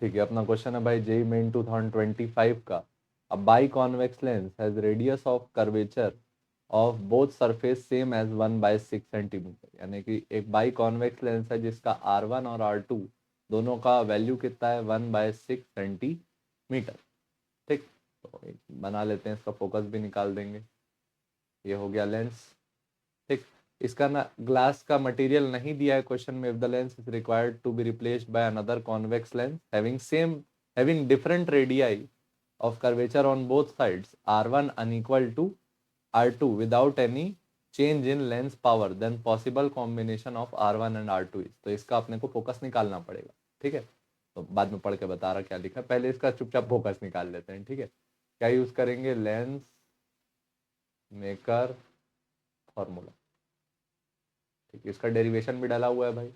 ठीक है, अपना क्वेश्चन है भाई जेई मेन 2025 का। A biconvex lens has radius of curvature of both surface same as 1/6 centimetre, यानी कि एक बाई कॉन्वेक्स लेंस है जिसका R1 और R2 दोनों का वैल्यू कितना है 1/6 सेंटीमीटर। ठीक, तो बना लेते हैं, इसका फोकस भी निकाल देंगे। ये हो गया लेंस। ठीक, इसका ना ग्लास का मटेरियल नहीं दिया है क्वेश्चन में। If the lens is required to be replaced by another convex lens having different radii of curvature on both sides R1 unequal to R2 without any change in lens power, then possible combination of R1 and R2 is। तो इसका अपने को focus निकालना पड़ेगा। ठीक है, तो बाद में पढ़ के बता रहा क्या लिखा है, पहले इसका चुपचाप फोकस निकाल लेते हैं। ठीक है, क्या यूज करेंगे, लेंस मेकर फॉर्मूला। ठीक है, इसका डेरिवेशन भी डाला हुआ है भाई।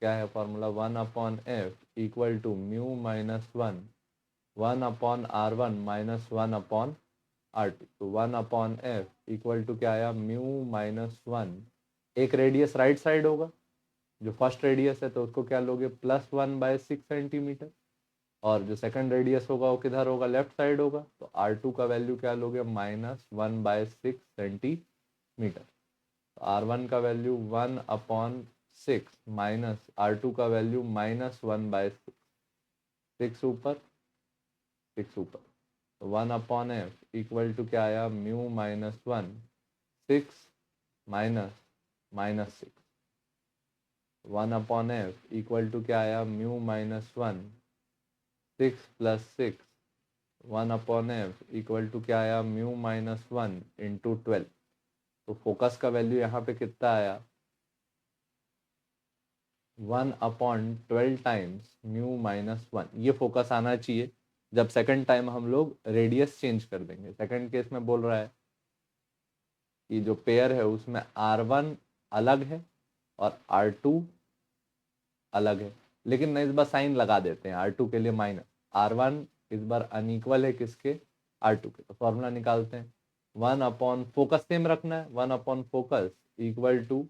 क्या है formula, 1/f equal to mu minus 1/R1 minus 1/R2। तो 1/f इक्वल टू क्या आया, म्यू माइनस 1। एक रेडियस राइट साइड होगा, जो फर्स्ट रेडियस है तो उसको क्या लोगे, +1/6 सेंटीमीटर। और जो सेकंड रेडियस होगा वो किधर होगा, लेफ्ट साइड होगा। तो R2 का वैल्यू क्या लोगे, -1/6 सेंटीमीटर। R1 का वैल्यू 1/6 माइनस R2 का वैल्यू -1/6। 6 ऊपर 6 ऊपर, 1/f इक्वल टू क्या आया, mu minus 1, 6 minus 6। 1/f equal to क्या आया, mu minus 1, 6 plus 6। 1/f equal to क्या आया, म्यू माइनस 1 इंटू 12। तो फोकस का वैल्यू यहाँ पे कितना आया, 1/12 टाइम्स म्यू माइनस 1। ये फोकस आना चाहिए जब सेकंड टाइम हम लोग रेडियस चेंज कर देंगे। सेकंड केस में बोल रहा है कि जो पेयर है उसमें R1 अलग है और R2 अलग है, लेकिन ना इस बार साइन लगा देते हैं R2 के लिए माइनस। R1 इस बार अनइक्वल है किसके, R2 के। तो फॉर्मूला निकालते हैं, 1/, फोकस सेम रखना है, 1/फोकस equal to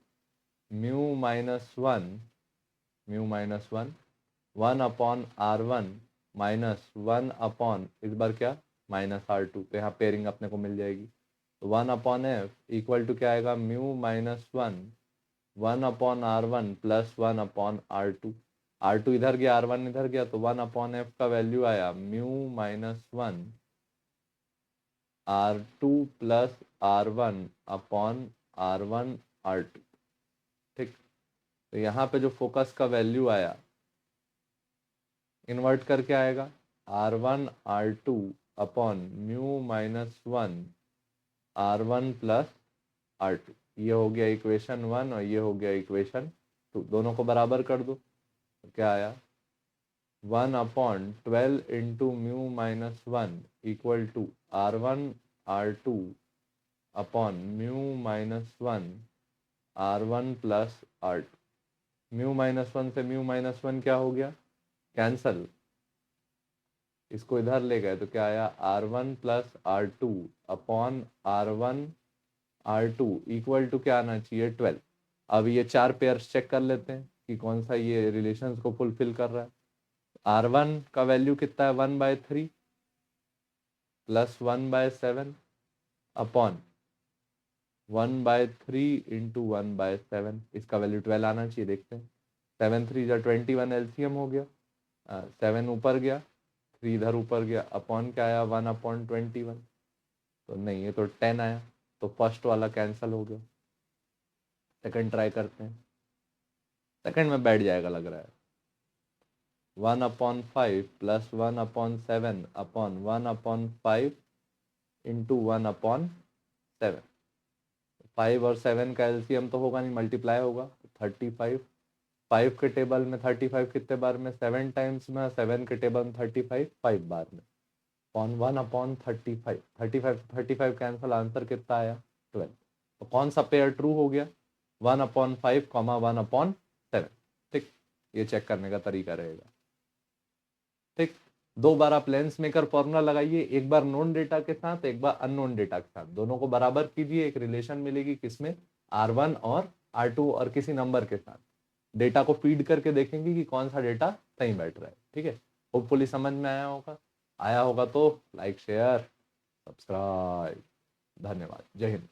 mu minus 1, 1/R1 minus 1/, इस बार क्या, -R2। तो यहाँ पेयरिंग अपने को मिल जाएगी। तो 1/f इक्वल टू क्या आएगा, mu minus 1, 1/R1 plus 1/R2। R2 इधर गया, R1 इधर गया, तो 1/f का वैल्यू आया mu minus 1 R2 plus R1/R1R2। ठीक, तो यहाँ पे जो फोकस का वैल्यू आया इन्वर्ट करके आएगा, R1R2 upon mu minus 1 R1 plus R2। ये हो गया इक्वेशन 1 और ये हो गया इक्वेशन 2। दोनों को बराबर कर दो, तो क्या आया, 1/12 into mu minus 1 equal to R1R2 upon mu minus 1 R1 plus R2। Mu minus 1 से म्यू माइनस 1 क्या हो गया, कैंसल। इसको इधर ले गए तो क्या आया, R1 plus R2 upon R1R2 equal to क्या आना चाहिए, 12। अब ये चार पेयर्स चेक कर लेते हैं कि कौन सा ये रिलेशंस को फुलफिल कर रहा है। R1 का वैल्यू कितना है, 1/3 प्लस 1/7 अपॉन 1/3 इंटू 1/7। इसका वैल्यू 12 आना चाहिए, देखते हैं। 7 3 जा 21, एलसीएम हो गया। 7 ऊपर गया, 3 इधर ऊपर गया, अपॉन क्या आया, 1/21। तो नहीं, ये तो 10 आया, तो फर्स्ट वाला कैंसिल हो गया। सेकंड ट्राई करते हैं, सेकंड में बैठ जाएगा लग रहा है। 1/5 प्लस 1/7 अपॉन 1/5 इंटू 1/7। 5 और 7 का एलसीएम तो होगा नहीं, मल्टीप्लाई होगा, 35। 5 के टेबल में 35 कितने बार में, 7 टाइम्स में। 7 के टेबल में 35 5 बार में, अपॉन 1/35। 35 कैंसिल, आंसर कितना आया, 12। तो कौन सा पेयर ट्रू हो गया, 1/5, 1/7। ठीक, ये चेक करने का तरीका रहेगा। ठीक, 2 बार आप लेंस मेकर फॉर्मूला लगाइए, एक बार नोन डेटा के साथ, एक बार अननोन डेटा के साथ। दोनों को बराबर कीजिए, एक रिलेशन मिलेगी किसमें, R1 और R2 और किसी नंबर के साथ। डेटा को फीड करके देखेंगे कि कौन सा डेटा सही बैठ रहा है। ठीक है, होपफुली समझ में आया होगा तो लाइक शेयर सब्सक्राइब। धन्यवाद। जय हिंद।